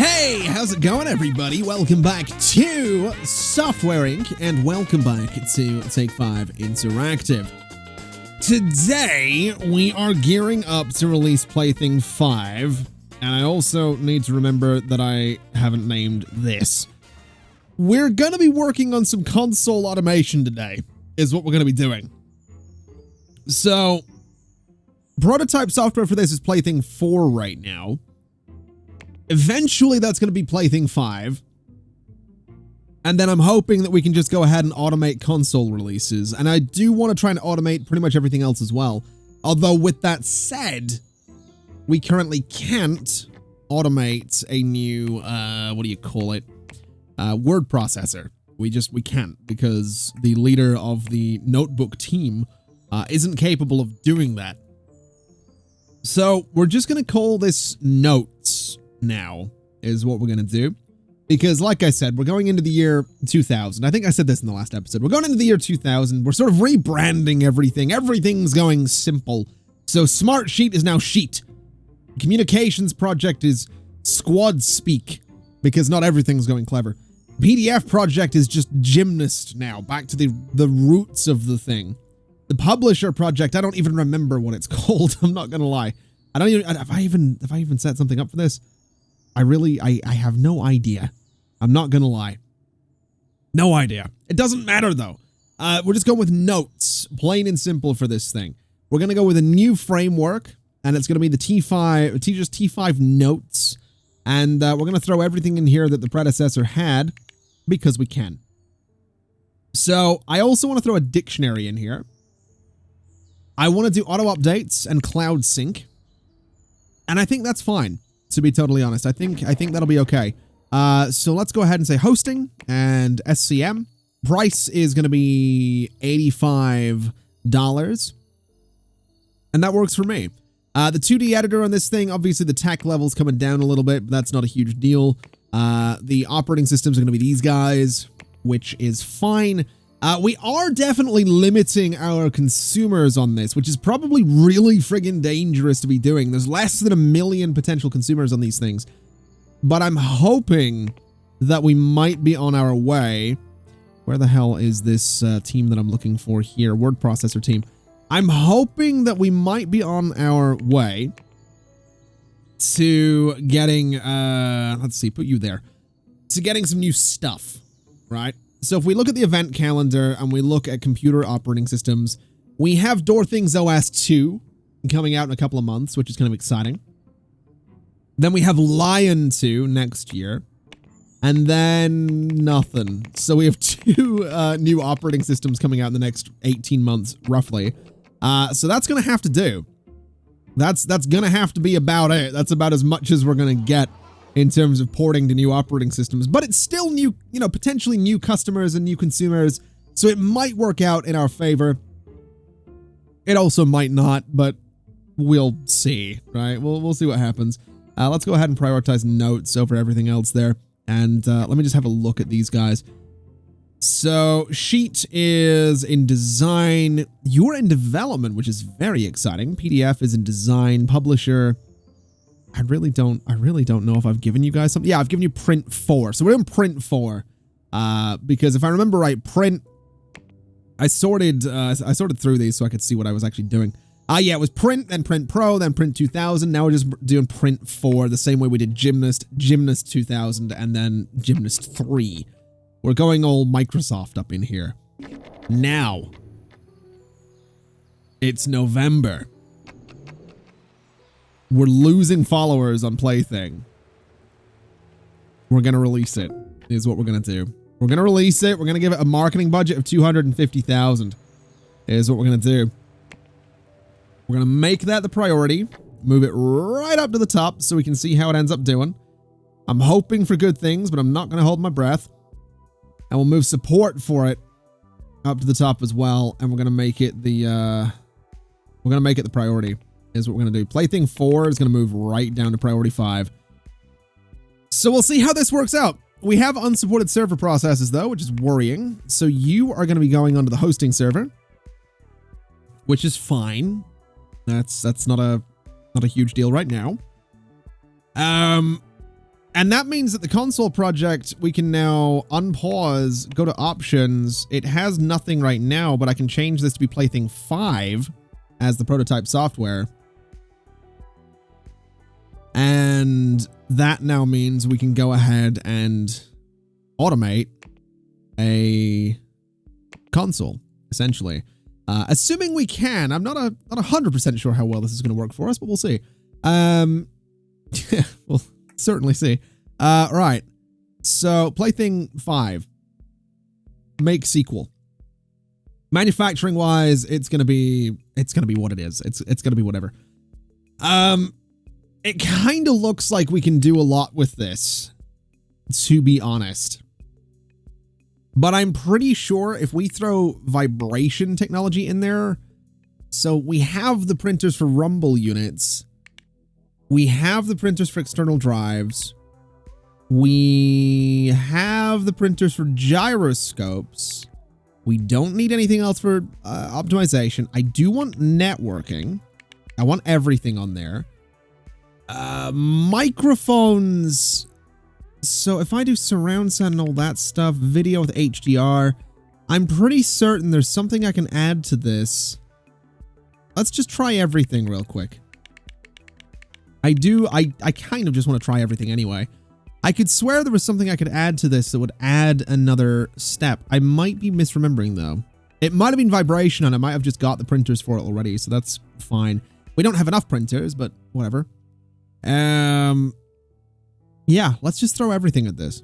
Hey, how's it going, everybody? Welcome back to Software Inc. and welcome back to Take 5 Interactive. Today, we are gearing up to release Plaything 5, and I also need to remember that I haven't named this. We're going to be working on some console automation today, is what we're going to be doing. So, prototype software for this is Plaything 4 right now. Eventually, that's going to be Plaything 5. And then I'm hoping that we can just go ahead and automate console releases. And I do want to try and automate pretty much everything else as well. Although, with that said, we currently can't automate a new, what do you call it? Word processor. We can't, because the leader of the notebook team isn't capable of doing that. So, we're just going to call this Notes now, is what we're going to do. Because, like I said, we're going into the year 2000. I think I said this in the last episode. We're going into the year 2000. We're sort of rebranding everything. Everything's going simple. So, Smart Sheet is now Sheet. Communications project is Squad Speak, because not everything's going clever. PDF project is just Gymnast now, back to the roots of the thing. The Publisher project, I don't even remember what it's called. I'm not going to lie. I don't even, have I even set something up for this? I have no idea. I'm not gonna lie. No idea. It doesn't matter though. We're just going with Notes, plain and simple for this thing. We're gonna go with a new framework, and it's gonna be the T5 Notes, and we're gonna throw everything in here that the predecessor had, because we can. So, I also want to throw a dictionary in here. I want to do auto updates and cloud sync, and I think that's fine. To be totally honest, I think that'll be okay. So let's go ahead and say hosting and SCM. Price is going to be $85. And that works for me. The 2D editor on this thing, obviously the tech level's coming down a little bit, but that's not a huge deal. The operating systems are going to be these guys, which is fine. We are definitely limiting our consumers on this, which is probably really friggin' dangerous to be doing. There's less than 1 million potential consumers on these things. But I'm hoping that we might be on our way. Where the hell is this team that I'm looking for here? Word processor team. I'm hoping that we might be on our way to getting, let's see, put you there. To getting some new stuff, right? So if we look at the event calendar and we look at computer operating systems, we have DoorThings OS 2 coming out in a couple of months, which is kind of exciting. Then we have Lion 2 next year. And then nothing. So we have 2 new operating systems coming out in the next 18 months, roughly. So that's going to have to do. That's going to have to be about it. That's about as much as we're going to get in terms of porting to new operating systems, but it's still new, potentially new customers and new consumers, so it might work out in our favor. It also might not, but we'll see, right? We'll see what happens. Let's go ahead and prioritize Notes over everything else there, and let me just have a look at these guys. So, Sheet is in design, you're in development, which is very exciting. PDF is in design, Publisher, I really don't know if I've given you guys something. Yeah, I've given you print 4. So we're in print 4. Because if I remember right, print, I sorted through these so I could see what I was actually doing. Yeah, it was print, then print pro, then print 2000. Now we're just doing print 4 the same way we did Gymnast 2000, and then Gymnast 3. We're going all Microsoft up in here. Now, it's November. We're losing followers on Plaything. We're going to release it, is what we're going to do. We're going to release it. We're going to give it a marketing budget of $250,000, is what we're going to do. We're going to make that the priority, move it right up to the top so we can see how it ends up doing. I'm hoping for good things, but I'm not going to hold my breath. And we'll move support for it up to the top as well, and we're going to make it the priority. Is what we're going to do. Plaything 4 is going to move right down to priority 5. So we'll see how this works out. We have unsupported server processes though, which is worrying. So you are going to be going onto the hosting server, which is fine. That's not a huge deal right now. And that means that the console project, we can now unpause, go to options. It has nothing right now, but I can change this to be Plaything 5 as the prototype software. And that now means we can go ahead and automate a console, essentially. Assuming we can. I'm not 100% sure how well this is going to work for us, but we'll see. We'll certainly see. Right. So, Plaything 5. Make sequel. Manufacturing-wise, it's gonna be what it is. It's gonna be whatever. It kind of looks like we can do a lot with this, to be honest. But I'm pretty sure if we throw vibration technology in there, so we have the printers for rumble units, we have the printers for external drives, we have the printers for gyroscopes, we don't need anything else for optimization. I do want networking. I want everything on there. Microphones. So if I do surround sound and all that stuff, video with HDR, I'm pretty certain there's something I can add to this. Let's just try everything real quick. I kind of just want to try everything anyway. I could swear there was something I could add to this that would add another step. I might be misremembering though. It might have been vibration and I might have just got the printers for it already, so that's fine. We don't have enough printers, but whatever. Yeah, let's just throw everything at this.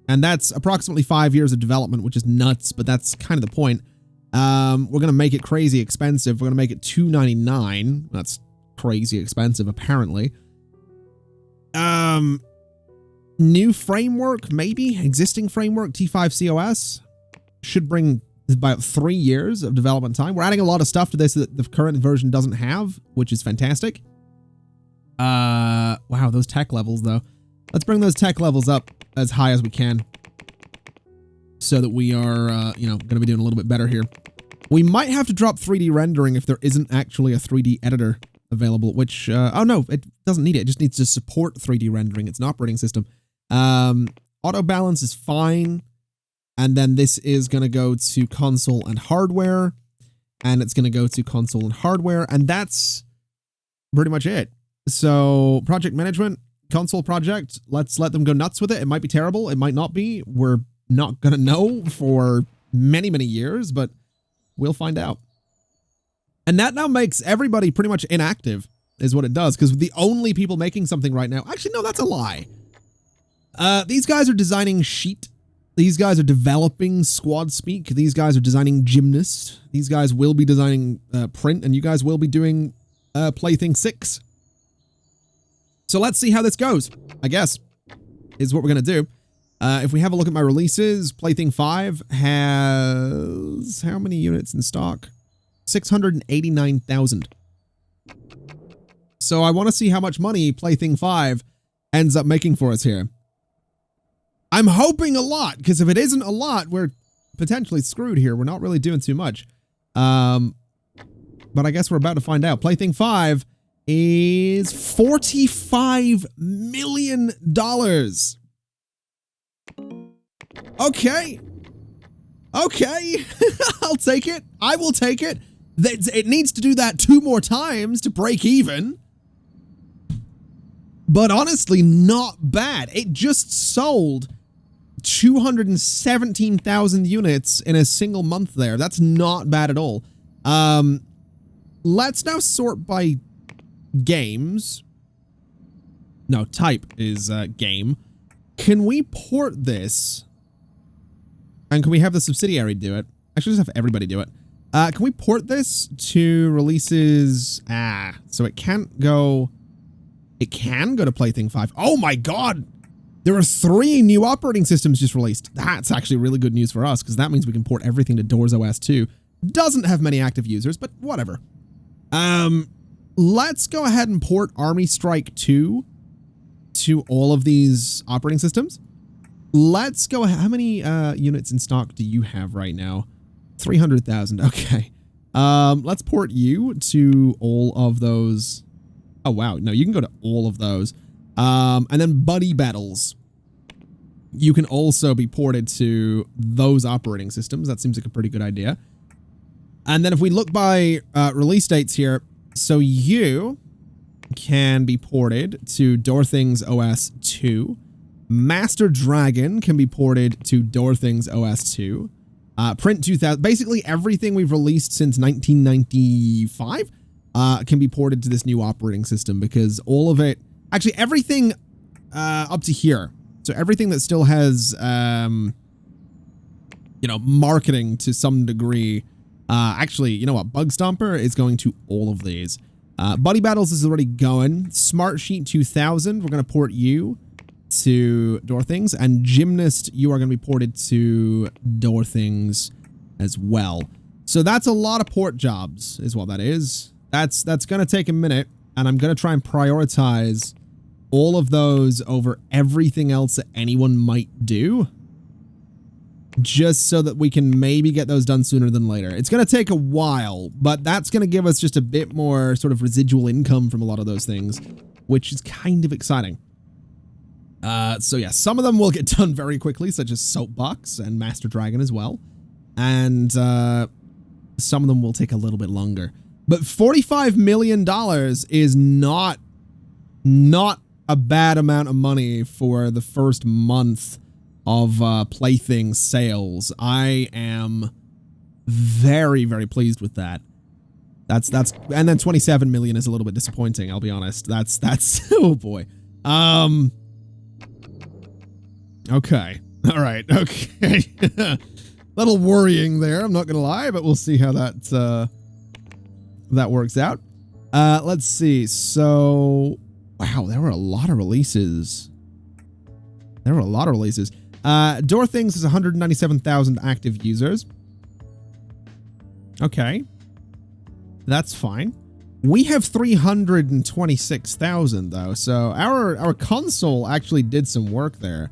And that's approximately 5 years of development, which is nuts, but that's kind of the point. We're going to make it crazy expensive. We're going to make it $299. That's crazy expensive, apparently. New framework, maybe? Existing framework, T5 COS. Should bring about 3 years of development time. We're adding a lot of stuff to this that the current version doesn't have, which is fantastic. Wow, those tech levels, though. Let's bring those tech levels up as high as we can so that we are, you know, going to be doing a little bit better here. We might have to drop 3D rendering if there isn't actually a 3D editor available, which, oh no, it doesn't need it. It just needs to support 3D rendering. It's an operating system. Auto balance is fine. And then this is going to go to console and hardware. And it's going to go to console and hardware. And that's pretty much it. So project management, console project, let's let them go nuts with it. It might be terrible. It might not be. We're not going to know for many, many years, but we'll find out. And that now makes everybody pretty much inactive is what it does, because the only people making something right now, actually, no, that's a lie. These guys are designing Sheet. These guys are developing Squad Speak. These guys are designing Gymnast. These guys will be designing Print, and you guys will be doing Plaything 6. So let's see how this goes, I guess, is what we're going to do. If we have a look at my releases, Plaything 5 has how many units in stock? 689,000. So I want to see how much money Plaything 5 ends up making for us here. I'm hoping a lot, because if it isn't a lot, we're potentially screwed here. We're not really doing too much. But I guess we're about to find out. Plaything 5 is $45 million. Okay. Okay. I'll take it. I will take it. It needs to do that 2 more times to break even. But honestly, not bad. It just sold 217,000 units in a single month there. That's not bad at all. Let's now sort by games. No, type is game. Can we port this? And can we have the subsidiary do it? Actually, just have everybody do it. Can we port this to releases? So it can't go... It can go to Plaything 5. Oh my god! There are 3 new operating systems just released. That's actually really good news for us, because that means we can port everything to Doors OS 2. Doesn't have many active users, but whatever. Let's go ahead and port Army Strike 2 to all of these operating systems. Let's go ahead. How many units in stock do you have right now? 300,000. Okay. Let's port you to all of those. Oh, wow. No, you can go to all of those. And then buddy battles. You can also be ported to those operating systems. That seems like a pretty good idea. And then if we look by release dates here, so you can be ported to Door Things OS 2. Master Dragon can be ported to Door Things OS 2. Print 2000, basically everything we've released since 1995 can be ported to this new operating system, because all of it, actually everything up to here, so everything that still has, you know, marketing to some degree, actually, you know what, Bug Stomper is going to all of these. Buddy Battles is already going. Smart Sheet 2000, we're going to port you to Door Things, and Gymnast, you are going to be ported to Door Things as well. So that's a lot of port jobs is what that is. That's going to take a minute, and I'm going to try and prioritize all of those over everything else that anyone might do, just so that we can maybe get those done sooner than later. It's going to take a while, but that's going to give us just a bit more sort of residual income from a lot of those things, which is kind of exciting. So yeah, some of them will get done very quickly, such as Soapbox and Master Dragon as well. And some of them will take a little bit longer. But $45 million is not a bad amount of money for the first month of Plaything sales. I am very, very pleased with that. That's and then 27 million is a little bit disappointing, I'll be honest. That's oh boy. Okay. All right. Okay. Little worrying there, I'm not gonna lie, but we'll see how that works out. Let's see. So, wow, there were a lot of releases. Door Things is 197,000 active users. Okay. That's fine. We have 326,000 though, so our console actually did some work there.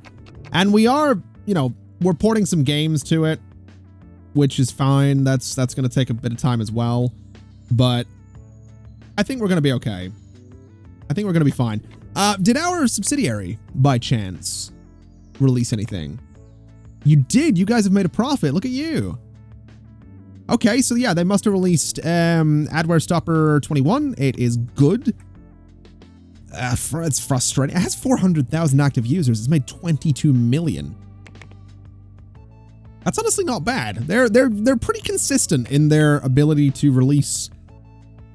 And we are, you know, we're porting some games to it, which is fine. That's going to take a bit of time as well, but I think we're going to be okay. I think we're going to be fine. Did our subsidiary, by chance, release anything? You did. You guys have made a profit. Look at you. Okay, so yeah, they must have released Adware Stopper 21. It is good. It's frustrating. It has 400,000 active users. It's made 22 million. That's honestly not bad. They're pretty consistent in their ability to release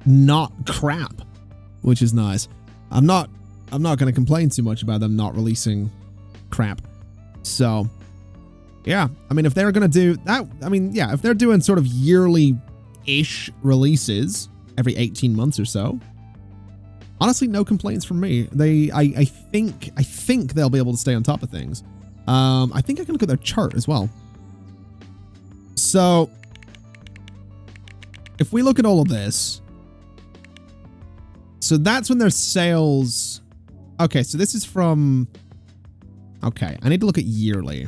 not crap, which is nice. I'm not going to complain too much about them not releasing crap. So, yeah, I mean, if they're going to do that, I mean, yeah, if they're doing sort of yearly-ish releases every 18 months or so, honestly, no complaints from me. I think they'll be able to stay on top of things. I think I can look at their chart as well. So, if we look at all of this, so that's when their sales. Okay, so this is from. Okay, I need to look at yearly.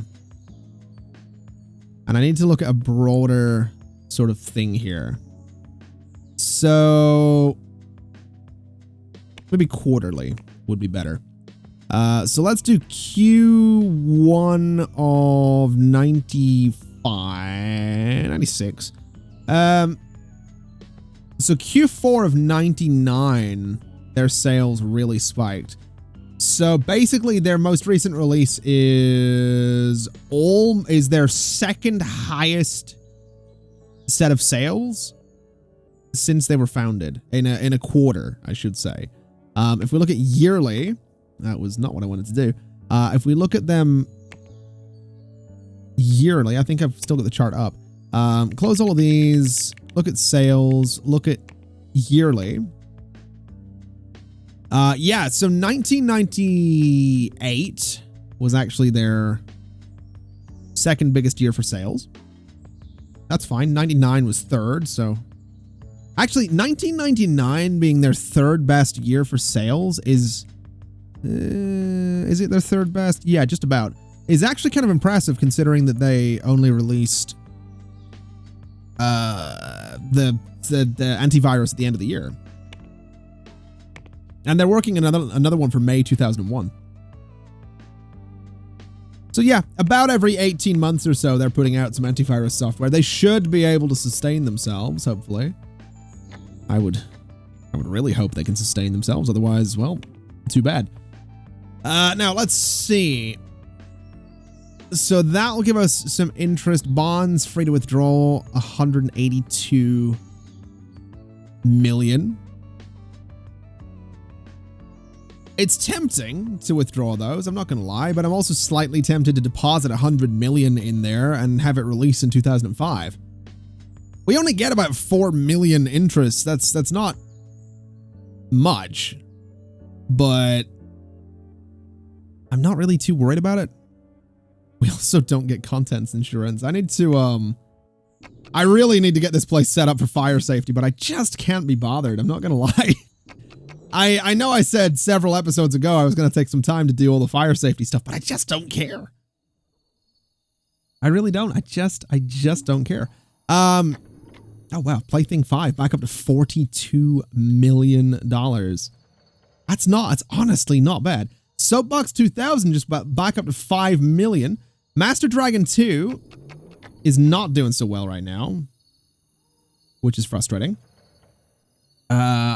And I need to look at a broader sort of thing here. So maybe quarterly would be better. So let's do Q1 of 96. So Q4 of 99, their sales really spiked. So basically their most recent release is their second highest set of sales since they were founded in a quarter, I should say. If we look at yearly, that was not what I wanted to do. If we look at them yearly, I think I've still got the chart up. Close all of these, look at sales, look at yearly. Yeah, so 1998 was actually their second biggest year for sales. That's fine. 99 was third, so actually 1999 being their third best year for sales is it their third best? Yeah, just about. Is actually kind of impressive considering that they only released the antivirus at the end of the year. And they're working another one for May 2001. So yeah, about every 18 months or so, they're putting out some antivirus software. They should be able to sustain themselves, hopefully. I would really hope they can sustain themselves. Otherwise, well, too bad. Now, let's see. So that will give us some interest. Bonds free to withdraw, 182 million. It's tempting to withdraw those, I'm not going to lie, but I'm also slightly tempted to deposit 100 million in there and have it released in 2005. We only get about 4 million interest. That's not much, but I'm not really too worried about it. We also don't get contents insurance. I really need to get this place set up for fire safety, but I just can't be bothered. I'm not going to lie. I know I said several episodes ago I was going to take some time to do all the fire safety stuff, but I just don't care. I really don't. I just don't care. Oh wow, Plaything 5 back up to $42 million. That's honestly not bad. Soapbox 2000 just back up to 5 million. Master Dragon 2 is not doing so well right now, which is frustrating.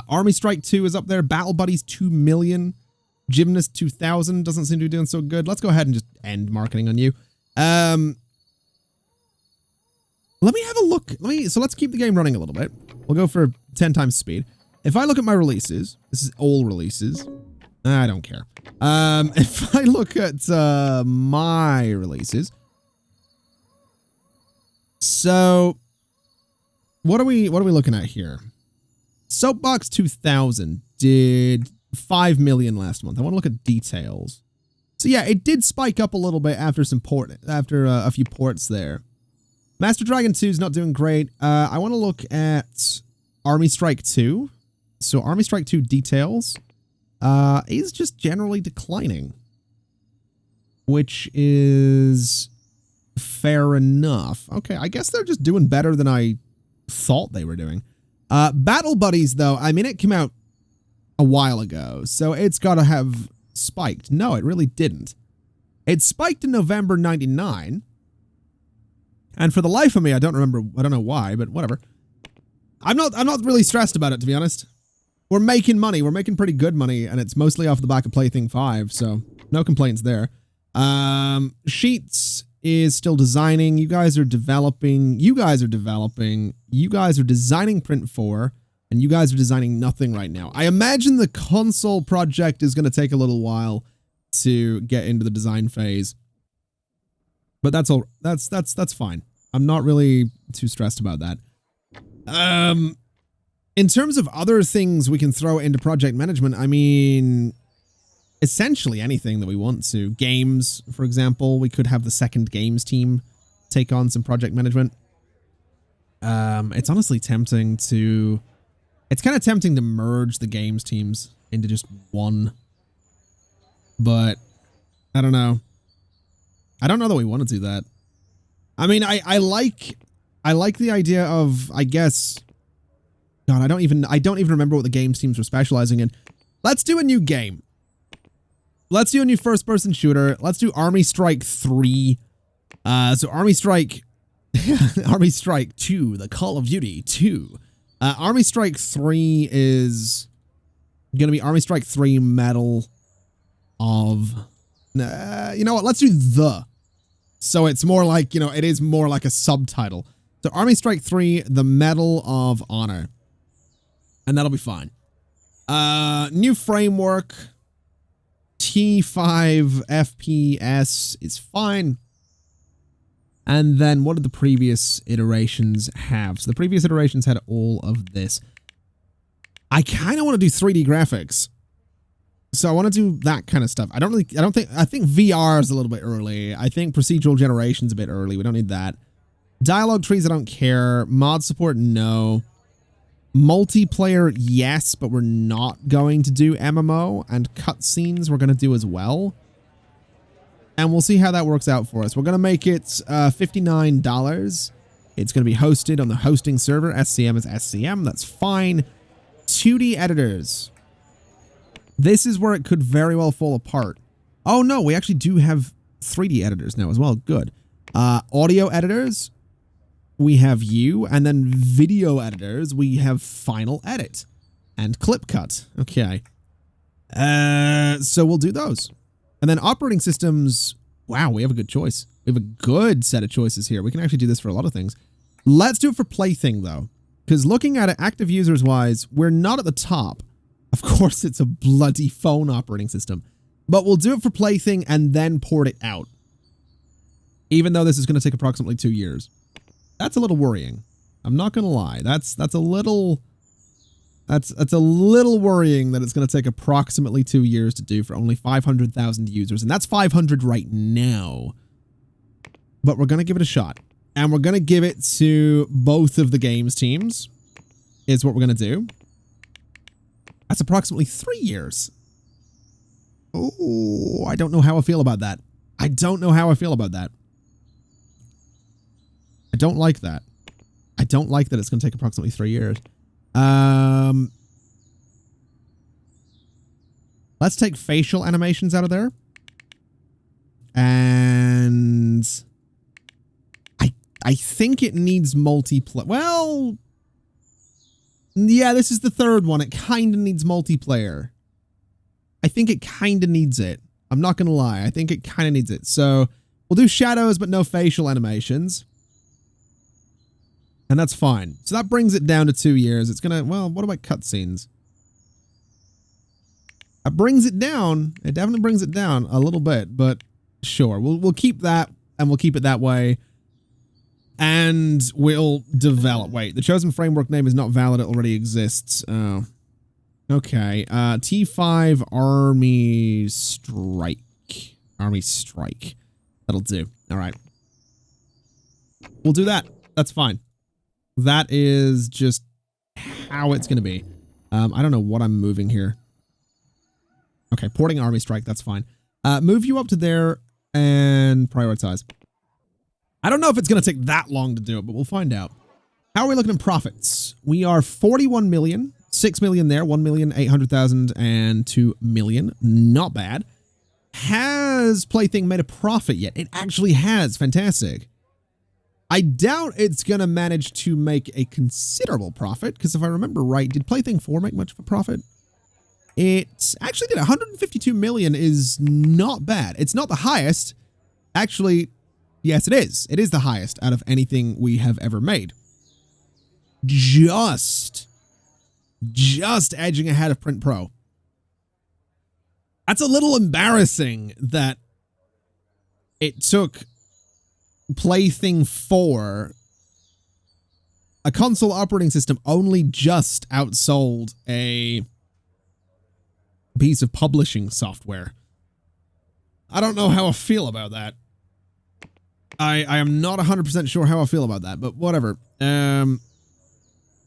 Army Strike 2 is up there. Battle Buddies 2 million. Gymnast 2000 doesn't seem to be doing so good. Let's go ahead and just end marketing on you. Let me have a look. So let's keep the game running a little bit. We'll go for 10 times speed. If I look at my releases, this is all releases. I don't care. If I look at my releases, so what are we looking at here? Soapbox 2000 did 5 million last month. I want to look at details. So yeah, it did spike up a little bit after a few ports there. Master Dragon 2 is not doing great. I want to look at Army Strike 2. So Army Strike 2 details is just generally declining, which is fair enough. Okay, I guess they're just doing better than I thought they were doing. Battle Buddies, though, I mean, it came out a while ago, so it's got to have spiked. No, it really didn't. It spiked in November 99. And for the life of me, I don't know why, but whatever. I'm not really stressed about it, to be honest. We're making money. We're making pretty good money, and it's mostly off the back of Plaything 5, so no complaints there. Sheets is still designing. You guys are developing. You guys are developing. You guys are designing Print 4, and you guys are designing nothing right now. I imagine the console project is going to take a little while to get into the design phase. But that's all. That's fine. I'm not really too stressed about that. In terms of other things we can throw into project management, I mean, essentially anything that we want to. Games, for example, we could have the second games team take on some project management. It's honestly tempting to... It's kind of tempting to merge the games teams into just one. But I don't know. I don't know that we want to do that. I mean, I like the idea of, I guess... God, I don't even remember what the games teams were specializing in. Let's do a new game. Let's do a new first-person shooter. Let's do Army Strike 3. So Army Strike... Army Strike 2, the Call of Duty 2. Army Strike 3 is going to be Army Strike 3 Medal of... you know what? Let's do the. So it's more like, you know, it is more like a subtitle. So Army Strike 3, the Medal of Honor. And that'll be fine. New framework. T5 FPS is fine. And then what did the previous iterations have? So the previous iterations had all of this. I kind of want to do 3D graphics. So I want to do that kind of stuff. I think VR is a little bit early. I think procedural generation's a bit early. We don't need that. Dialogue trees, I don't care. Mod support, no. Multiplayer, yes, but we're not going to do MMO, and cutscenes we're going to do as well. And we'll see how that works out for us. We're going to make it $59. It's going to be hosted on the hosting server. SCM is SCM. That's fine. 2D editors. This is where it could very well fall apart. Oh no, we actually do have 3D editors now as well. Good. Audio editors, we have you, and then video editors, we have Final Edit and Clip Cut. Okay. So we'll do those. And then operating systems, wow, we have a good choice. We have a good set of choices here. We can actually do this for a lot of things. Let's do it for Plaything, though. Because looking at it, active users-wise, we're not at the top. Of course, it's a bloody phone operating system. But we'll do it for Plaything and then port it out. Even though this is going to take approximately 2 years. That's a little worrying. I'm not going to lie. That's a little... That's a little worrying that it's going to take approximately 2 years to do for only 500,000 users. And that's 500 right now. But we're going to give it a shot. And we're going to give it to both of the games teams. Is what we're going to do. That's approximately 3 years. Oh, I don't know how I feel about that. I don't know how I feel about that. I don't like that. I don't like that it's going to take approximately 3 years. Let's take facial animations out of there. And I think it needs multiplayer. Well, yeah, this is the third one. It kind of needs multiplayer. I think it kind of needs it. I'm not going to lie. I think it kind of needs it. So we'll do shadows, but no facial animations. And that's fine. So that brings it down to 2 years. It's going to, well, what about cutscenes? That brings it down. It definitely brings it down a little bit, but sure. We'll keep that and we'll keep it that way. And we'll develop. Wait, the chosen framework name is not valid. It already exists. Oh. Okay. T5 Army Strike. Army Strike. That'll do. All right. We'll do that. That's fine. That is just how it's going to be. I don't know what I'm moving here. Okay, porting Army Strike. That's fine. Move you up to there and prioritize. I don't know if it's going to take that long to do it, but we'll find out. How are we looking in profits? We are 41 million, 6 million there, 1,800,000 and 2 million. Not bad. Has Plaything made a profit yet? It actually has. Fantastic. I doubt it's going to manage to make a considerable profit, because if I remember right, did Plaything 4 make much of a profit? It actually did. 152 million is not bad. It's not the highest. Actually, yes, it is. It is the highest out of anything we have ever made. Just edging ahead of Print Pro. That's a little embarrassing that it took Plaything 4, a console operating system, only just outsold a piece of publishing software. I don't know how I feel about that. I am not 100% sure how I feel about that, but whatever.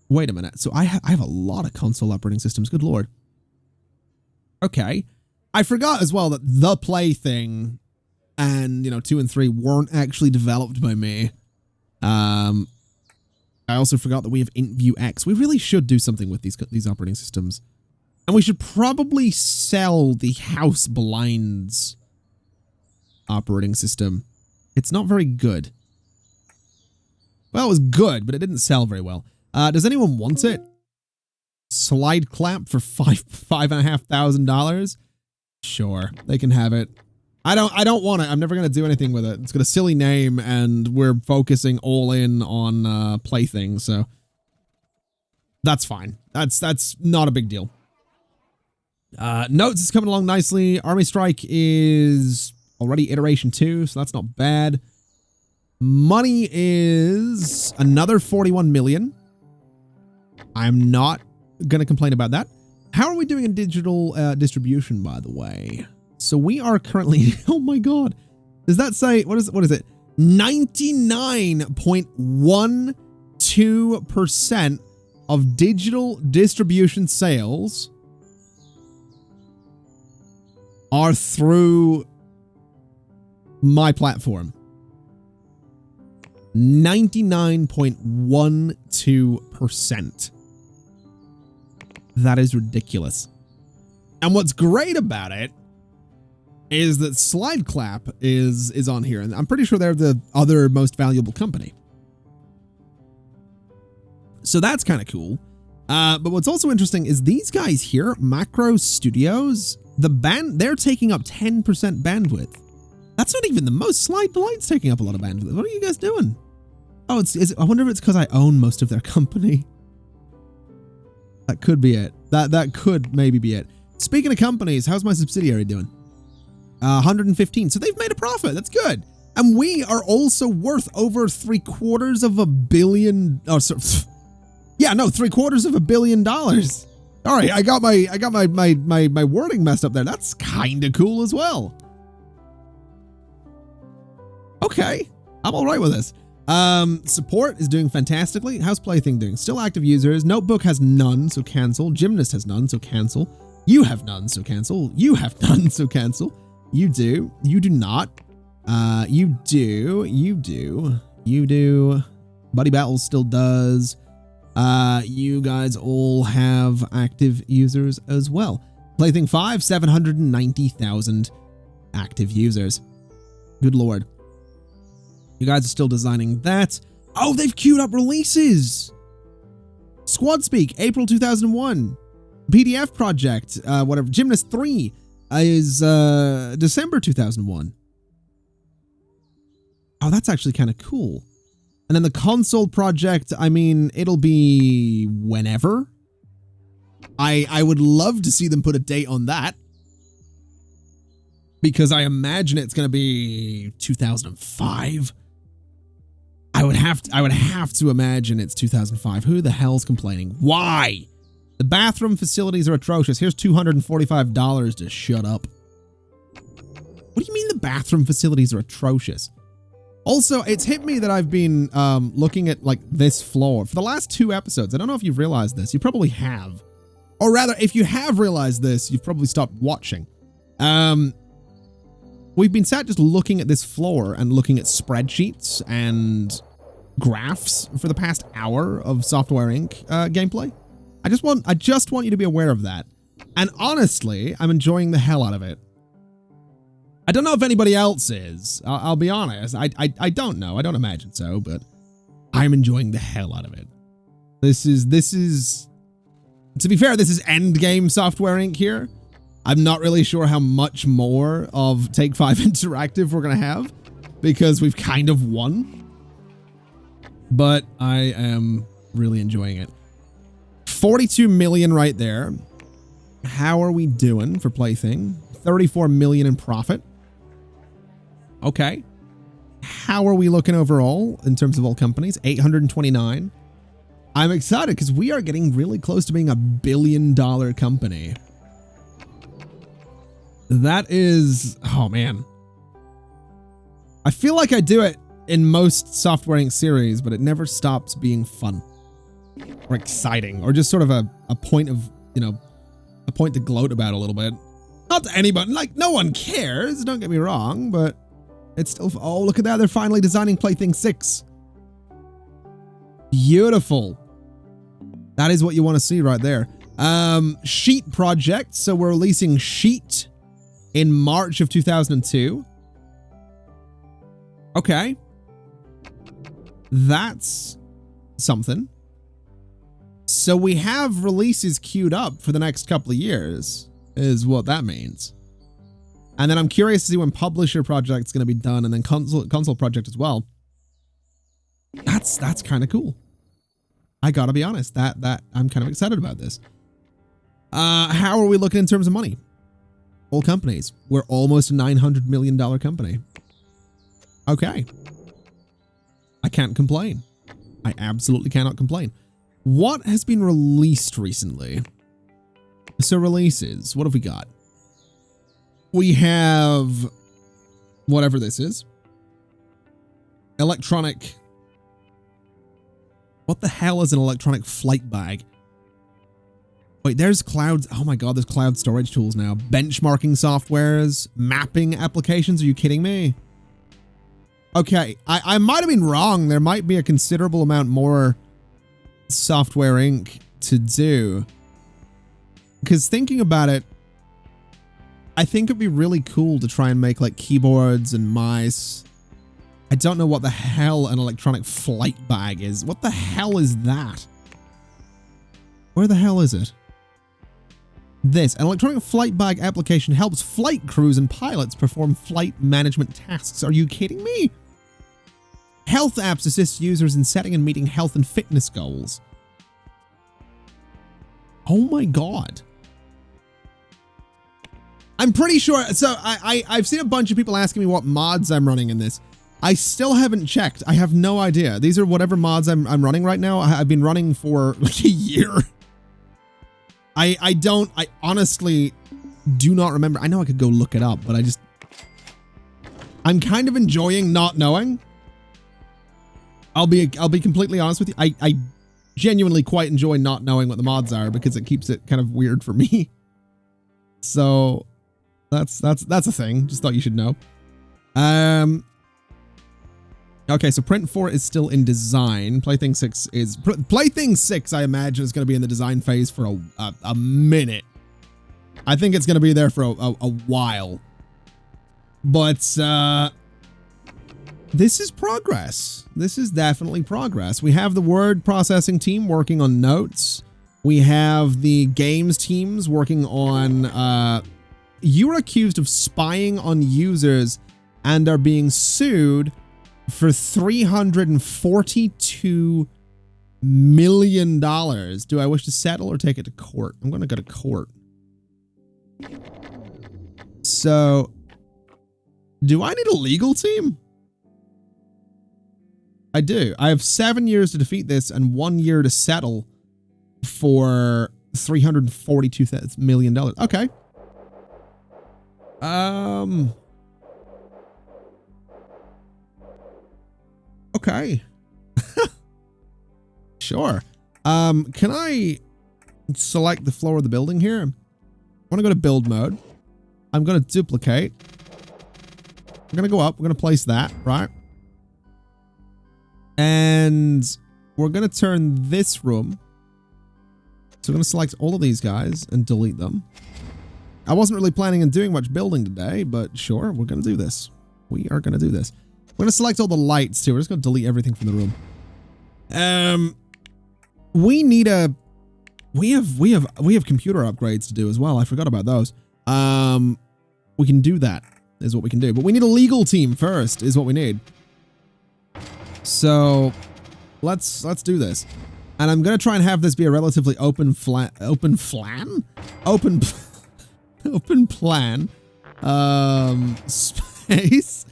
Wait a minute. So I have a lot of console operating systems. Good lord. Okay. I forgot as well that the Plaything and, 2 and 3 weren't actually developed by me. I also forgot that we have IntView X. We really should do something with these operating systems. And we should probably sell the House Blinds operating system. It's not very good. Well, it was good, but it didn't sell very well. Does anyone want it? Slide Clamp for $5,500. Sure, they can have it. I don't want it. I'm never gonna do anything with it. It's got a silly name, and we're focusing all in on Plaything, so that's fine. That's not a big deal. Notes is coming along nicely. Army Strike is already iteration 2, so that's not bad. Money is another 41 million. I'm not going to complain about that. How are we doing in digital distribution, by the way? So we are currently, oh my god. Does that say, what is it? 99.12% of digital distribution sales are through my platform. 99.12%. That is ridiculous. And what's great about it is that SlideClap is on here, and I'm pretty sure they're the other most valuable company. So that's kind of cool. But what's also interesting is these guys here, Macro Studios, they're taking up 10% bandwidth. That's not even the most. Slide Delight's taking up a lot of bandwidth. What are you guys doing? Oh, I wonder if it's because I own most of their company. That could be it. That could maybe be it. Speaking of companies, how's my subsidiary doing? 115. So they've made a profit. That's good. And we are also worth over $750 million. Oh, sorry. Yeah, no, $750 million. Sorry, I got my wording messed up there. That's kind of cool as well. Okay, I'm all right with this. Support is doing fantastically. How's Plaything doing? Still active users. Notebook has none, so cancel. Gymnast has none, so cancel. You have none, so cancel. You have none, so cancel. You do. You do not. You do. You do. You do. Buddy Battles still does. You guys all have active users as well. Plaything 5, 790,000 active users. Good lord. You guys are still designing that. Oh, they've queued up releases. Squad Speak, April 2001. PDF Project, whatever. Gymnast 3 is December 2001. Oh, that's actually kind of cool. And then the console project, I mean, it'll be whenever. I would love to see them put a date on that. Because I imagine it's going to be 2005. I would have to imagine it's 2005. Who the hell's complaining? Why? The bathroom facilities are atrocious. Here's $245 to shut up. What do you mean the bathroom facilities are atrocious? Also, it's hit me that I've been looking at like this floor for the last 2 episodes. I don't know if you've realized this. You probably have. Or rather, if you have realized this, you've probably stopped watching. We've been sat just looking at this floor and looking at spreadsheets and graphs for the past hour of Software Inc. Gameplay. I just want you to be aware of that. And honestly, I'm enjoying the hell out of it. I don't know if anybody else is. I'll be honest. I don't know. I don't imagine so, but I'm enjoying the hell out of it. This is, to be fair, this is endgame Software Inc. here. I'm not really sure how much more of Take 5 Interactive we're going to have because we've kind of won. But I am really enjoying it. 42 million right there. How are we doing for Plaything? 34 million in profit. Okay. How are we looking overall in terms of all companies? 829. I'm excited because we are getting really close to being $1 billion company. That is, oh man. I feel like I do it in most Software Inc. series, but it never stops being fun or exciting or just sort of a point of, you know, a point to gloat about a little bit. Not to anybody, like no one cares, don't get me wrong, but it's still, oh, look at that. They're finally designing Plaything 6. Beautiful. That is what you want to see right there. Sheet project. So we're releasing Sheet in March of 2002. Okay. That's something. So we have releases queued up for the next couple of years, is what that means. And then I'm curious to see when Publisher Project's going to be done, and then console project as well. That's kind of cool. I gotta be honest, that I'm kind of excited about this. How are we looking in terms of money? All companies. We're almost a $900 million company. Okay. I can't complain. I absolutely cannot complain. What has been released recently? So releases, what have we got? We have whatever this is. Electronic. What the hell is an electronic flight bag? Wait, there's clouds. Oh my God, there's cloud storage tools now. Benchmarking softwares, mapping applications. Are you kidding me? Okay, I might have been wrong. There might be a considerable amount more Software Inc. to do. Because thinking about it, I think it'd be really cool to try and make like keyboards and mice. I don't know what the hell an electronic flight bag is. What the hell is that? Where the hell is it? This, an electronic flight bag application helps flight crews and pilots perform flight management tasks. Are you kidding me? Health apps assist users in setting and meeting health and fitness goals. Oh my God. I'm pretty sure. So I've seen a bunch of people asking me what mods I'm running in this. I still haven't checked. I have no idea. These are whatever mods I'm running right now. I've been running for like a year. I honestly do not remember. I know I could go look it up, but I'm kind of enjoying not knowing. I'll be completely honest with you. I genuinely quite enjoy not knowing what the mods are because it keeps it kind of weird for me. So that's a thing. Just thought you should know. Okay, so Print 4 is still in design. Plaything 6 is... Plaything 6, I imagine, is going to be in the design phase for a minute. I think it's going to be there for a while. But, this is progress. This is definitely progress. We have the word processing team working on notes. We have the games teams working on... you are accused of spying on users and are being sued for $342 million. Do I wish to settle or take it to court? I'm going to go to court. So, do I need a legal team? I do. I have 7 years to defeat this and 1 year to settle for $342 million. Okay. Okay. Sure. Can I select the floor of the building here? I want to go to build mode. I'm going to duplicate. We're going to go up. We're going to place that, right? And we're going to turn this room. So we're going to select all of these guys and delete them. I wasn't really planning on doing much building today, but sure, we're going to do this. We are going to do this. We're going to select all the lights too. We're just going to delete everything from the room. We need a... We have computer upgrades to do as well. I forgot about those. We can do that is what we can do. But we need a legal team first is what we need. So let's do this. And I'm going to try and have this be a relatively open plan. Space.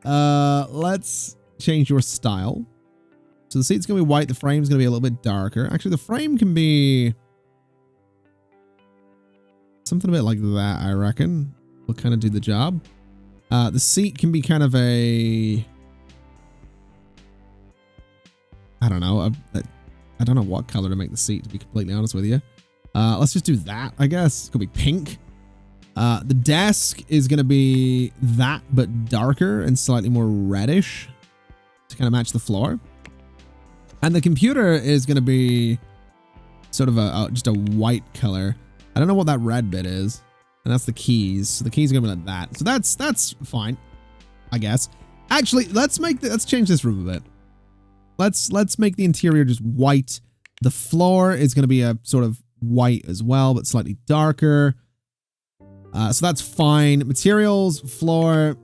Let's change your style. So the seat's going to be white. The frame's going to be a little bit darker. Actually, the frame can be something a bit like that, I reckon. Will kind of do the job. The seat can be kind of a... I don't know. I don't know what color to make the seat, to be completely honest with you. Let's just do that, I guess. It's going to be pink. The desk is going to be that, but darker and slightly more reddish to kind of match the floor. And the computer is going to be sort of just a white color. I don't know what that red bit is. And that's the keys. So the keys are going to be like that. So that's fine, I guess. Actually, let's change this room a bit. Let's make the interior just white. The floor is going to be a sort of white as well, but slightly darker. So that's fine. Materials, floor.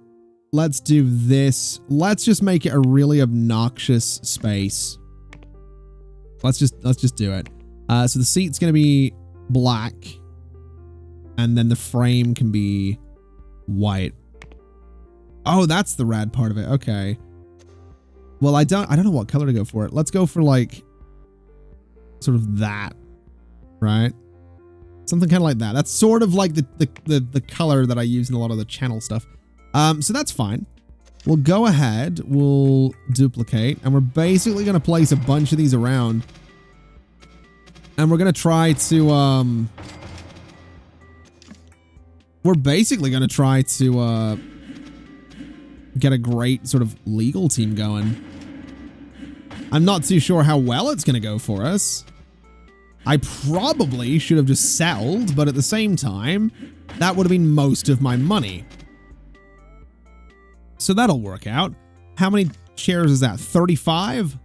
Let's do this. Let's just make it a really obnoxious space. Let's just do it. So the seat's going to be black. And then the frame can be white. Oh, that's the rad part of it. Okay. Well, I don't know what color to go for it. Let's go for like sort of that, right? Something kind of like that. That's sort of like the color that I use in a lot of the channel stuff. So that's fine. We'll go ahead. We'll duplicate. And we're basically going to place a bunch of these around. And we're going to try to... we're basically going to try to get a great sort of legal team going. I'm not too sure how well it's going to go for us. I probably should have just settled, but at the same time, that would have been most of my money. So that'll work out. How many chairs is that? 35?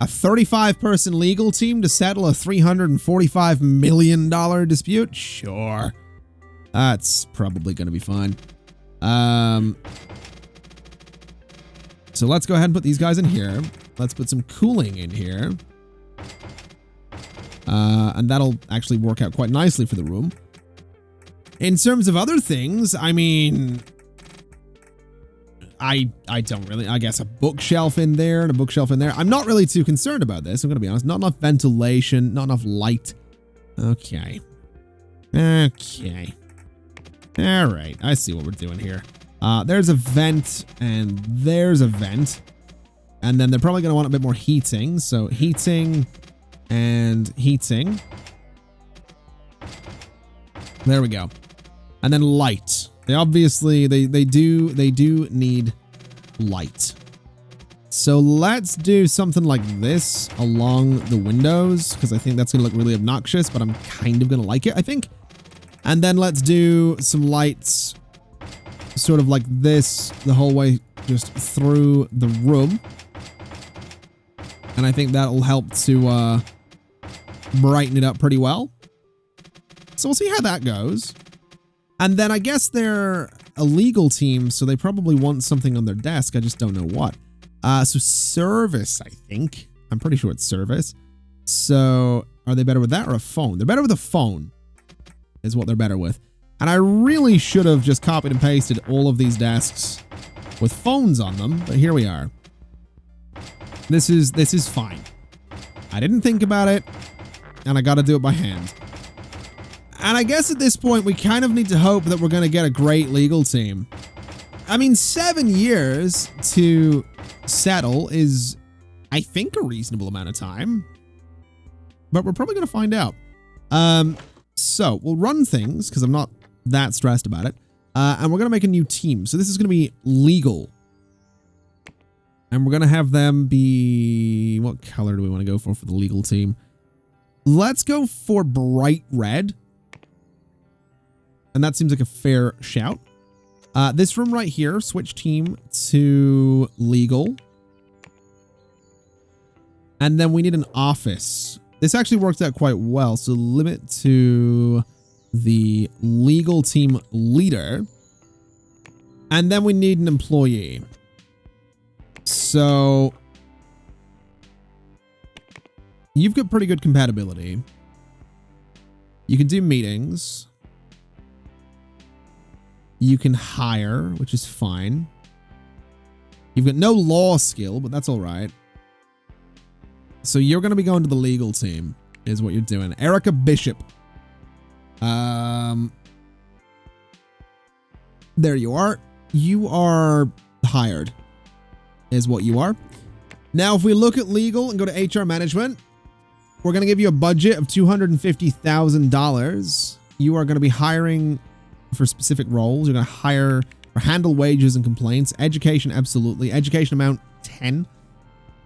A 35-person legal team to settle a $345 million dispute? Sure. That's probably going to be fine. So let's go ahead and put these guys in here. Let's put some cooling in here. And that'll actually work out quite nicely for the room. In terms of other things, I mean, I don't really, I guess a bookshelf in there and a bookshelf in there. I'm not really too concerned about this. I'm going to be honest. Not enough ventilation, not enough light. Okay. Okay. All right. I see what we're doing here. There's a vent and there's a vent. And then they're probably going to want a bit more heating. So heating and heating. There we go. And then light. They obviously, they do need light. So let's do something like this along the windows, because I think that's going to look really obnoxious, but I'm kind of going to like it, I think. And then let's do some lights sort of like this the whole way just through the room. And I think that'll help to brighten it up pretty well. So we'll see how that goes. And then I guess they're a legal team, so they probably want something on their desk. I just don't know what. So service, I think. I'm pretty sure it's service. So are they better with that or a phone? They're better with a phone is what they're better with. And I really should have just copied and pasted all of these desks with phones on them, but here we are. This is fine. I didn't think about it, and I got to do it by hand. And I guess at this point, we kind of need to hope that we're going to get a great legal team. I mean, 7 years to settle is, I think, a reasonable amount of time. But we're probably going to find out. So we'll run things, because I'm not that stressed about it. And we're going to make a new team. So this is going to be legal. And we're going to have them be... What color do we want to go for the legal team? Let's go for bright red. And that seems like a fair shout. This room right here, switch team to legal. And then we need an office. This actually works out quite well. So limit to the legal team leader. And then we need an employee. So you've got pretty good compatibility. You can do meetings. You can hire, which is fine. You've got no law skill, but that's all right. So you're going to be going to the legal team, is what you're doing. Erica Bishop. There you are. You are hired, is what you are. Now, if we look at legal and go to HR management, we're going to give you a budget of $250,000. You are going to be hiring for specific roles. You're going to hire or handle wages and complaints. Education, absolutely. Education amount, 10.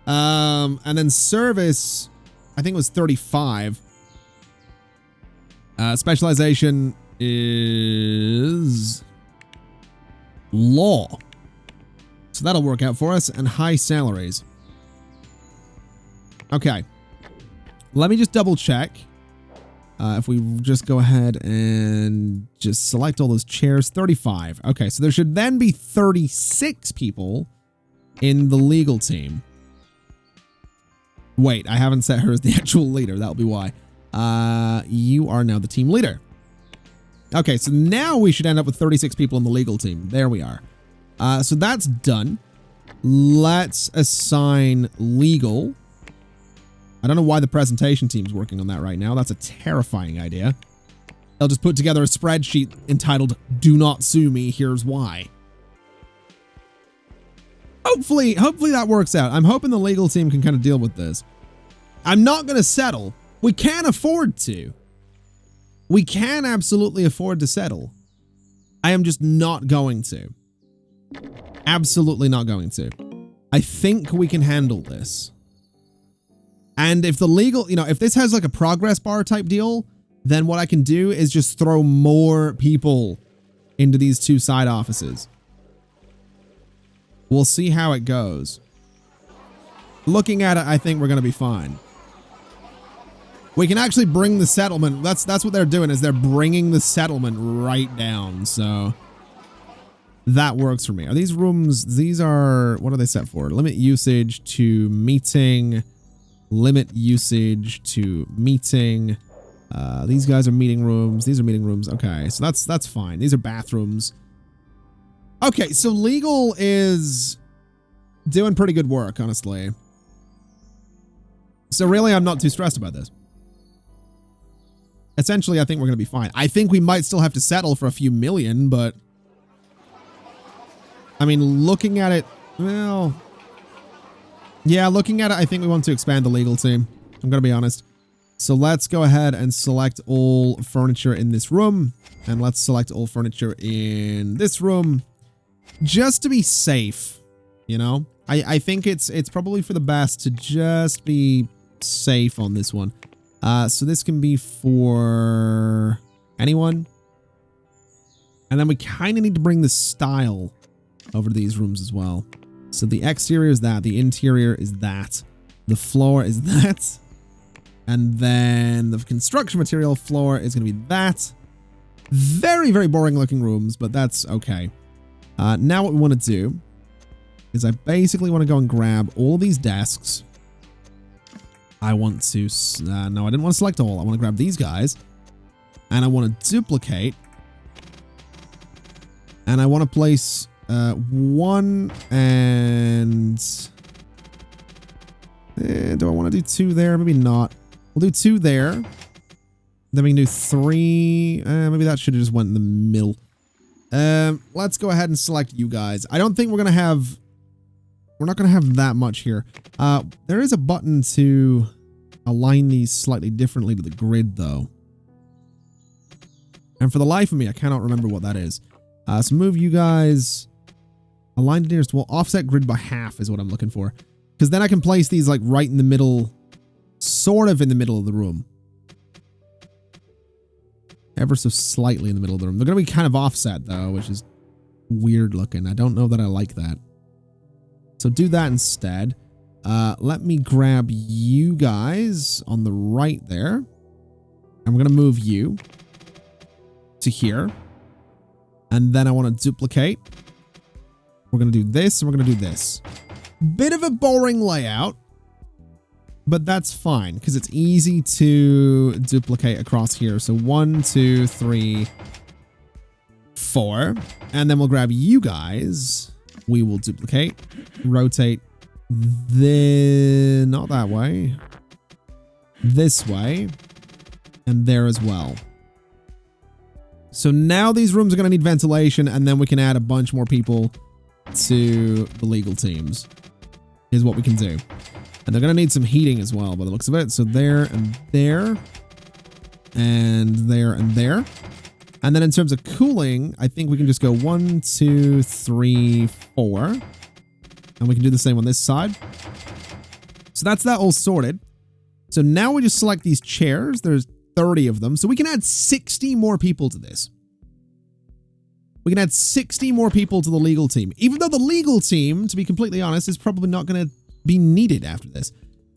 And then service, I think it was 35. Specialization is law. So that'll work out for us. And high salaries. Okay. Let me just double check. If we just go ahead and just select all those chairs, 35. Okay, so there should then be 36 people in the legal team. Wait, I haven't set her as the actual leader. That'll be why. You are now the team leader. Okay, so now we should end up with 36 people in the legal team. There we are. So that's done. Let's assign legal. I don't know why the presentation team's working on that right now. That's a terrifying idea. They'll just put together a spreadsheet entitled, "Do not sue me, here's why." Hopefully that works out. I'm hoping the legal team can kind of deal with this. I'm not going to settle. We can afford to. We can absolutely afford to settle. I am just not going to. Absolutely not going to. I think we can handle this. And if the legal, if this has like a progress bar type deal, then what I can do is just throw more people into these 2 side offices. We'll see how it goes. Looking at it, I think we're going to be fine. We can actually bring the settlement. That's what they're doing, is they're bringing the settlement right down. So that works for me. Are these rooms? These are, what are they set for? Limit usage to meeting. Limit usage to meeting. These guys are meeting rooms. These are meeting rooms. Okay, so that's fine. These are bathrooms. Okay, so legal is doing pretty good work, honestly. So really, I'm not too stressed about this. Essentially, I think we're going to be fine. I think we might still have to settle for a few million, but I mean, looking at it, well, yeah, looking at it, I think we want to expand the legal team. I'm going to be honest. So let's go ahead and select all furniture in this room, and let's select all furniture in this room just to be safe. You know, I think it's probably for the best to just be safe on this one. So this can be for anyone. And then we kind of need to bring the style over to these rooms as well. So the exterior is that. The interior is that. The floor is that. And then the construction material floor is going to be that. Very, very boring looking rooms, but that's okay. Now what we want to do is I basically want to go and grab all these desks. I want to, no, I didn't want to select all. I want to grab these guys and I want to duplicate. And I want to place one and do I want to do 2 there? Maybe not. We'll do 2 there. Then we can do 3. Maybe that should have just went in the middle. Let's go ahead and select you guys. I don't think we're going to have, we're not going to have that much here. There is a button to align these slightly differently to the grid though. And for the life of me, I cannot remember what that is. So move you guys, align to nearest wall, offset grid by half is what I'm looking for. Because then I can place these like right in the middle, sort of in the middle of the room. Ever so slightly in the middle of the room. They're going to be kind of offset though, which is weird looking. I don't know that I like that. So do that instead. Let me grab you guys on the right there. And we're going to move you to here. And then I want to duplicate. We're going to do this and we're going to do this. Bit of a boring layout. But that's fine because it's easy to duplicate across here. So 1, 2, 3, 4. And then we'll grab you guys. We will duplicate, rotate, then not that way, this way, and there as well. So now these rooms are going to need ventilation, and then we can add a bunch more people to the legal teams, is what we can do. And they're going to need some heating as well by the looks of it. So there and there, and there and there. And then in terms of cooling, I think we can just go 1, 2, 3, 4. And we can do the same on this side. So that's that all sorted. So now we just select these chairs. There's 30 of them. So we can add 60 more people to this. We can add 60 more people to the legal team. Even though the legal team, to be completely honest, is probably not going to be needed after this.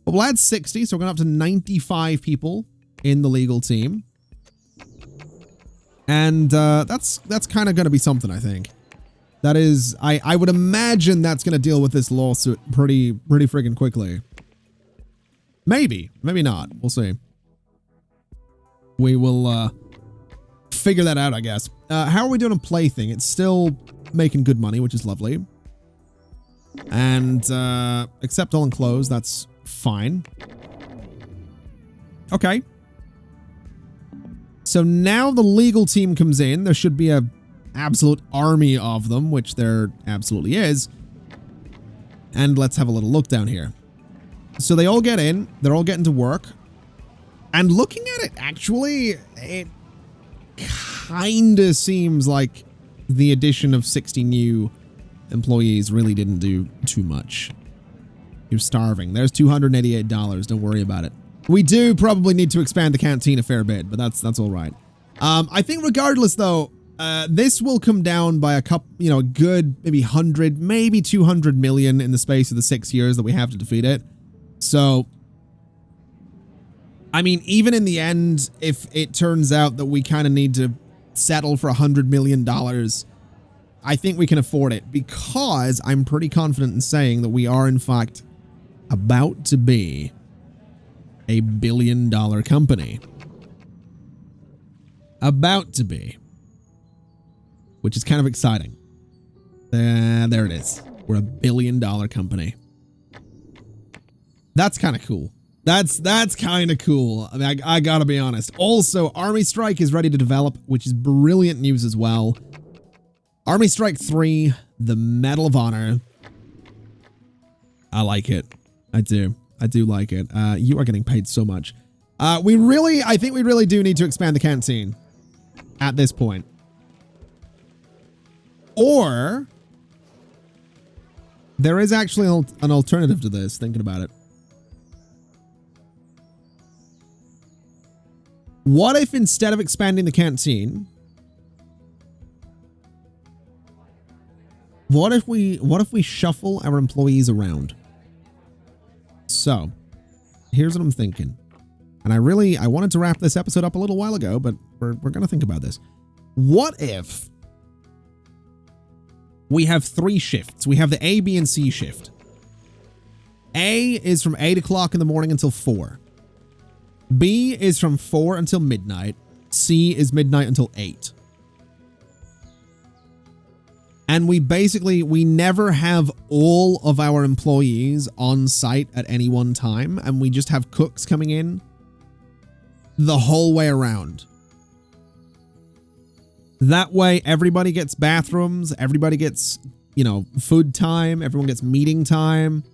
But we'll add 60. So we're going up to 95 people in the legal team. And that's kind of going to be something, I think. That is, I would imagine that's going to deal with this lawsuit pretty friggin' quickly. Maybe, maybe not. We'll see. We will figure that out, I guess. How are we doing on plaything? It's still making good money, which is lovely. And accept all enclosed, that's fine. Okay. So now the legal team comes in. There should be a absolute army of them, which there absolutely is. And let's have a little look down here. So they all get in. They're all getting to work. And looking at it, actually, it kind of seems like the addition of 60 new employees really didn't do too much. You're starving. There's $288. Don't worry about it. We do probably need to expand the canteen a fair bit, but that's all right. I think regardless though, this will come down by a couple, you know, a good maybe 100, maybe 200 million in the space of the 6 years that we have to defeat it. So, I mean, even in the end, if it turns out that we kind of need to settle for $100 million, I think we can afford it because I'm pretty confident in saying that we are in fact about to be a $1 billion company. About to be. Which is kind of exciting. There it is. We're a $1 billion company. That's kind of cool. That's kind of cool. I mean, I gotta be honest. Also, Army Strike is ready to develop, which is brilliant news as well. Army Strike 3, the Medal of Honor. I like it. I do. I do like it. You are getting paid so much. I think we really do need to expand the canteen at this point. Or there is actually an alternative to this, thinking about it. What if instead of expanding the canteen, what if we shuffle our employees around? So, here's what I'm thinking. And I wanted to wrap this episode up a little while ago, but we're going to think about this. What if we have 3 shifts? We have the A, B, and C shift. A is from 8 o'clock in the morning until 4. B is from 4 until midnight. C is midnight until 8. And we never have all of our employees on site at any one time, and we just have cooks coming in the whole way around. That way, everybody gets bathrooms, everybody gets, you know, food time, everyone gets meeting time.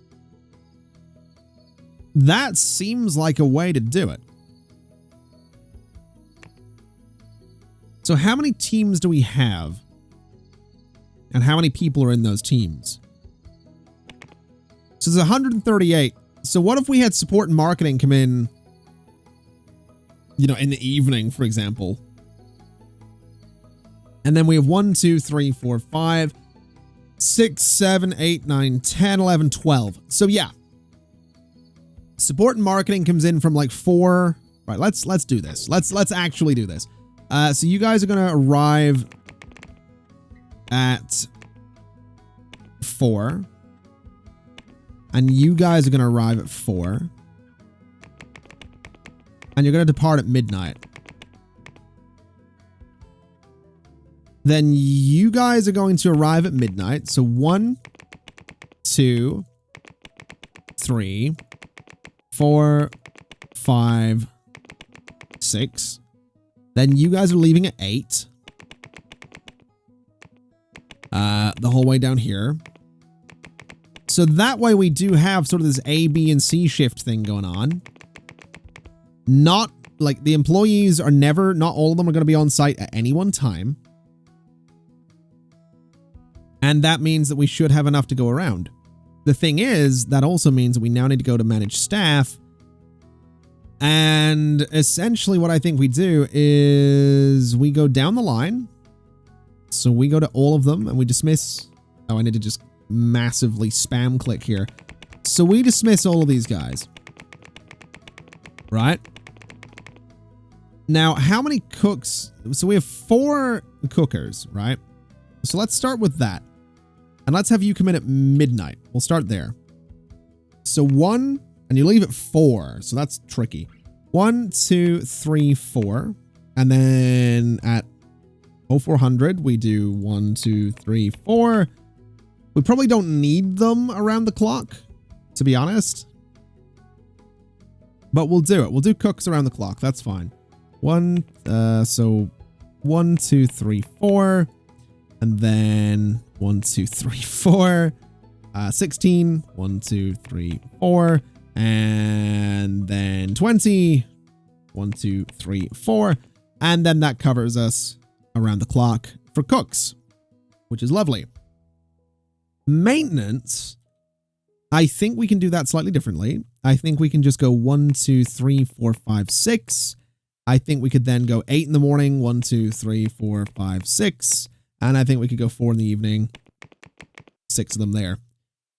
That seems like a way to do it. So how many teams do we have? And how many people are in those teams? So there's 138. So what if we had support and marketing come in, you know, in the evening, for example? And then we have 1, 2, 3, 4, 5, 6, 7, 8, 9, 10, 11, 12. So yeah. Support and marketing comes in from like 4. Right, let's do this. Let's actually do this. So you guys are going to arrive at 4. And you guys are going to arrive at 4. And you're going to depart at midnight. Then you guys are going to arrive at midnight. So 1, 2, 3, 4, 5, 6. Then you guys are leaving at 8. The whole way down here. So that way we do have sort of this A, B, and C shift thing going on. Not like the employees are never, not all of them are going to be on site at any one time. And that means that we should have enough to go around. The thing is, that also means that we now need to go to manage staff. And essentially what I think we do is we go down the line. So we go to all of them and we dismiss. Oh, I need to just massively spam click here. So we dismiss all of these guys. Right? Now, how many cooks? So we have 4 cookers, right? So let's start with that. And let's have you come in at midnight. We'll start there. So 1, and you leave at 4. So that's tricky. 1, 2, 3, 4. And then at 0400, we do 1, 2, 3, 4. We probably don't need them around the clock, to be honest. But we'll do it. We'll do cooks around the clock. That's fine. So 1, 2, 3, 4. And then 1, 2, 3, 4. 16. 1, 2, 3, 4. And then 20. 1, 2, 3, 4. And then that covers us around the clock for cooks, which is lovely. Maintenance. I think we can do that slightly differently. I think we can just go 1, 2, 3, 4, 5, 6. I think we could then go 8 in the morning, 1, 2, 3, 4, 5, 6. And I think we could go 4 in the evening, 6 of them there.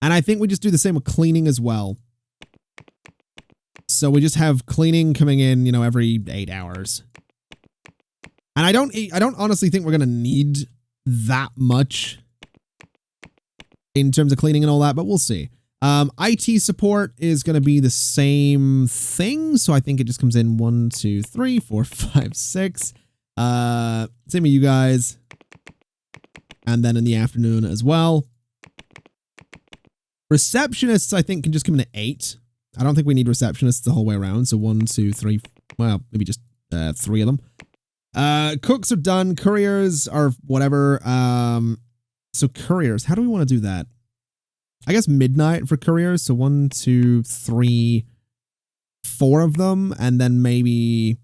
And I think we just do the same with cleaning as well. So we just have cleaning coming in, you know, every 8 hours. And I don't honestly think we're going to need that much in terms of cleaning and all that, but we'll see. IT support is going to be the same thing. So I think it just comes in 1, 2, 3, 4, 5, 6. Same with you guys. And then in the afternoon as well. Receptionists, I think, can just come in at 8. I don't think we need receptionists the whole way around. So 1, 2, 3, well, maybe just 3 of them. Cooks are done. Couriers are whatever. So couriers, how do we want to do that? I guess midnight for couriers. So 1, 2, 3, 4 of them. And then maybe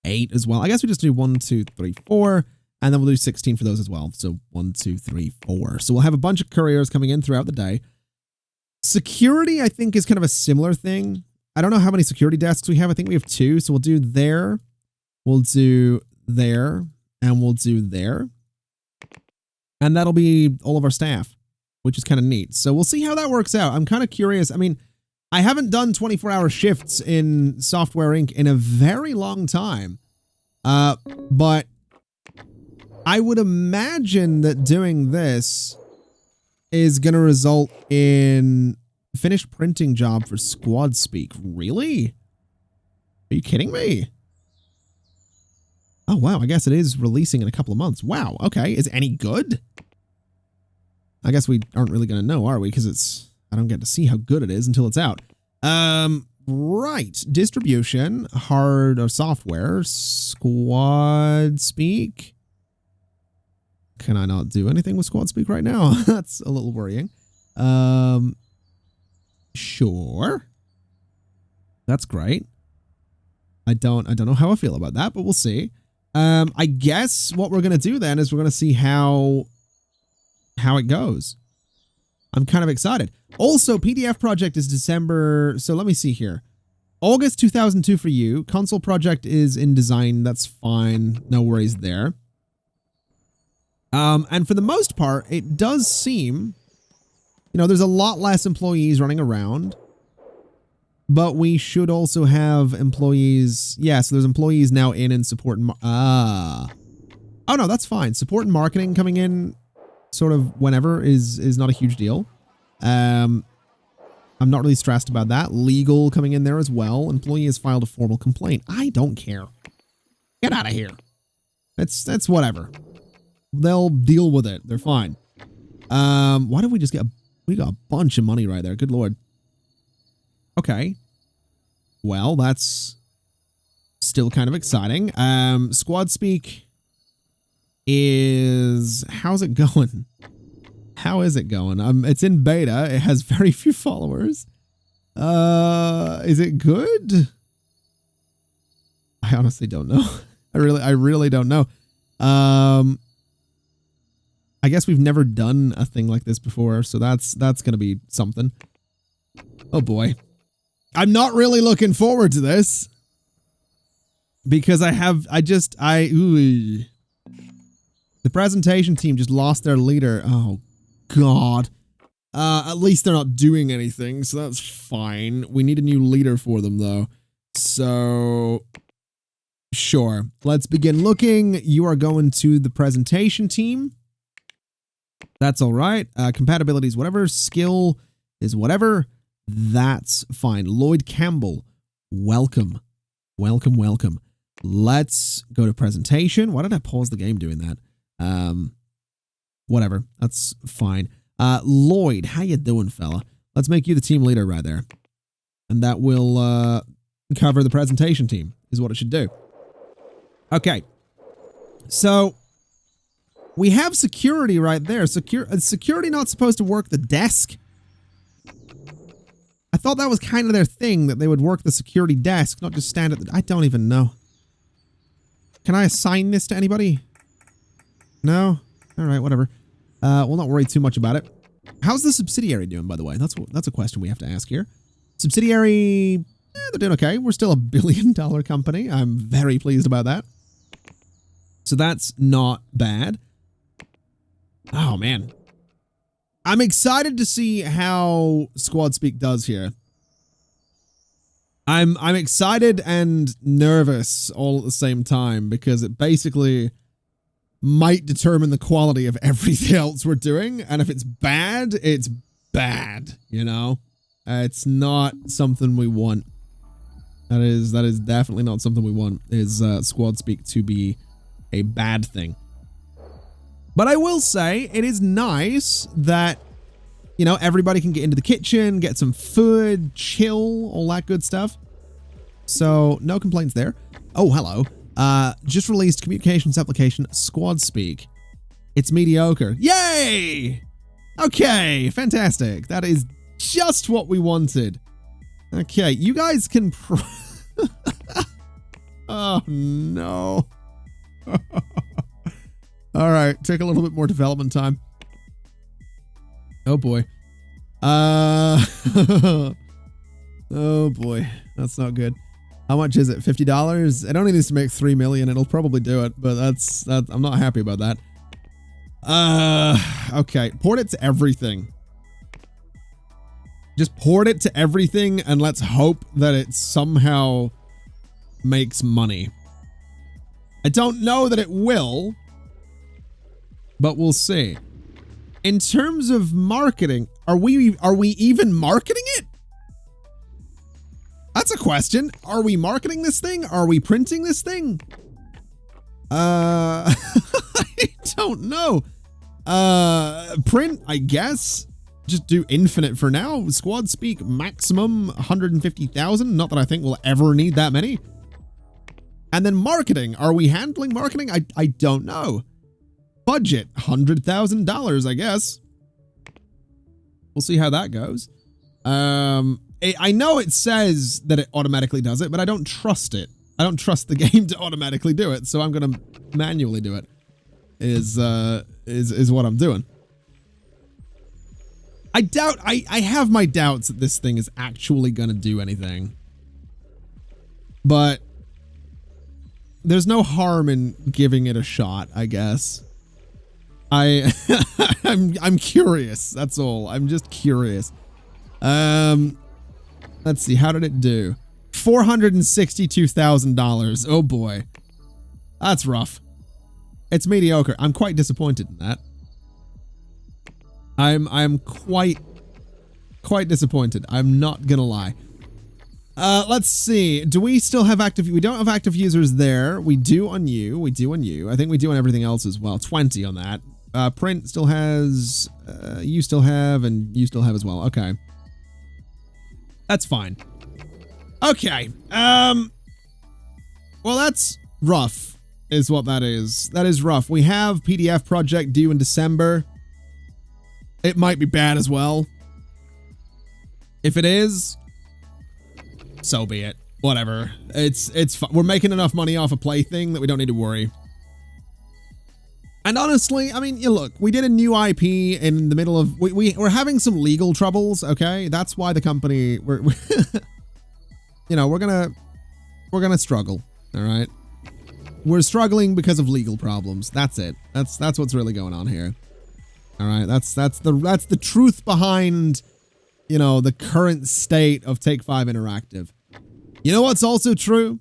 8 as well. I guess we just do 1, 2, 3, 4. And then we'll do 16 for those as well. So 1, 2, 3, 4. So we'll have a bunch of couriers coming in throughout the day. Security, I think, is kind of a similar thing. I don't know how many security desks we have. I think we have 2. So we'll do there. We'll do there. And we'll do there. And that'll be all of our staff, which is kind of neat. So we'll see how that works out. I'm kind of curious. I mean, I haven't done 24-hour shifts in Software Inc. in a very long time. But I would imagine that doing this is going to result in finished printing job for Squad Speak. Really? Are you kidding me? Oh, wow. I guess it is releasing in a couple of months. Wow. Okay. Is it any good? I guess we aren't really going to know, are we? Because I don't get to see how good it is until it's out. Right. Distribution, hard or software, Squad Speak. Can I not do anything with Squad Speak right now? That's a little worrying. Sure. That's great. I don't know how I feel about that, but we'll see. I guess what we're going to do then is we're going to see how it goes. I'm kind of excited. Also, PDF project is December. So let me see here. August 2002 for you. Console project is in design. That's fine. No worries there. And for the most part, it does seem, you know, there's a lot less employees running around, but we should also have employees. Yeah, so there's employees now in support and, oh no, that's fine. Support and marketing coming in sort of whenever is not a huge deal. I'm not really stressed about that. Legal coming in there as well. Employee has filed a formal complaint. I don't care. Get out of here. That's whatever. They'll deal with it. They're fine. Why did we just get we got a bunch of money right there. Good Lord. Okay. Well, that's still kind of exciting. Squad Speak is, how's it going? How is it going? It's in beta. It has very few followers. Is it good? I honestly don't know. I really don't know. I guess we've never done a thing like this before, so that's going to be something. Oh boy. I'm not really looking forward to this because the presentation team just lost their leader. Oh God. At least they're not doing anything, so that's fine. We need a new leader for them though. So sure. Let's begin looking. You are going to the presentation team. That's all right. Compatibility is whatever. Skill is whatever. That's fine. Lloyd Campbell, welcome. Welcome, welcome. Let's go to presentation. Why did I pause the game doing that? Whatever. That's fine. Lloyd, how you doing, fella? Let's make you the team leader right there. And that will cover the presentation team, is what it should do. Okay. So we have security right there. Security not supposed to work the desk? I thought that was kind of their thing, that they would work the security desk, not just stand at the... I don't even know. Can I assign this to anybody? No? Alright, whatever. We'll not worry too much about it. How's the subsidiary doing, by the way? That's a question we have to ask here. Subsidiary, they're doing okay. We're still $1 billion company. I'm very pleased about that. So that's not bad. Oh, man. I'm excited to see how Squad Speak does here. I'm excited and nervous all at the same time because it basically might determine the quality of everything else we're doing. And if it's bad, it's bad, you know? It's not something we want. That is definitely not something we want, is Squad Speak to be a bad thing. But I will say it is nice that, you know, everybody can get into the kitchen, get some food, chill, all that good stuff. So no complaints there. Oh, hello. Just released communications application Squad Speak. It's mediocre. Yay! Okay, fantastic. That is just what we wanted. Okay, you guys can oh no. All right, take a little bit more development time. Oh boy. Oh boy, that's not good. How much is it? $50? It only needs to make 3 million. It'll probably do it, but that's I'm not happy about that. Okay, port it to everything. Just port it to everything and let's hope that it somehow makes money. I don't know that it will, but we'll see. In terms of marketing, are we even marketing it? That's a question. Are we marketing this thing? Are we printing this thing? I don't know. Print, I guess. Just do infinite for now. Squad Speak maximum 150,000. Not that I think we'll ever need that many. And then marketing. Are we handling marketing? I don't know. Budget $100,000, I guess. We'll see how that goes. I know it says that it automatically does it, but I don't trust it. I don't trust the game to automatically do it, so I'm gonna manually do it. Is what I'm doing. I have my doubts that this thing is actually gonna do anything. But there's no harm in giving it a shot, I guess. I'm curious, that's all. I'm just curious. Let's see, how did it do? $462,000. Oh boy. That's rough. It's mediocre. I'm quite disappointed in that. I'm quite disappointed. I'm not gonna lie. Let's see. Do we still have active? We don't have active users there. We do on you. We do on you. I think we do on everything else as well. 20 on that. Print still has, you still have, and you still have as well. Okay. That's fine. Okay. Well, that's rough, is what that is. That is rough. We have PDF project due in December. It might be bad as well. If it is, so be it. Whatever. It's fun. We're making enough money off a plaything that we don't need to worry. And honestly, I mean, you look, we did a new IP in the middle of, we're having some legal troubles, okay? That's why the company, we're you know, we're gonna struggle, all right? We're struggling because of legal problems. That's it. That's what's really going on here. All right, that's the truth behind, you know, the current state of Take 5 Interactive. You know what's also true?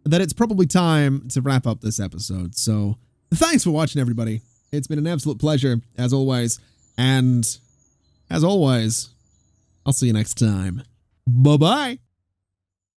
That it's probably time to wrap up this episode. So thanks for watching, everybody. It's been an absolute pleasure, as always. And as always, I'll see you next time. Bye-bye.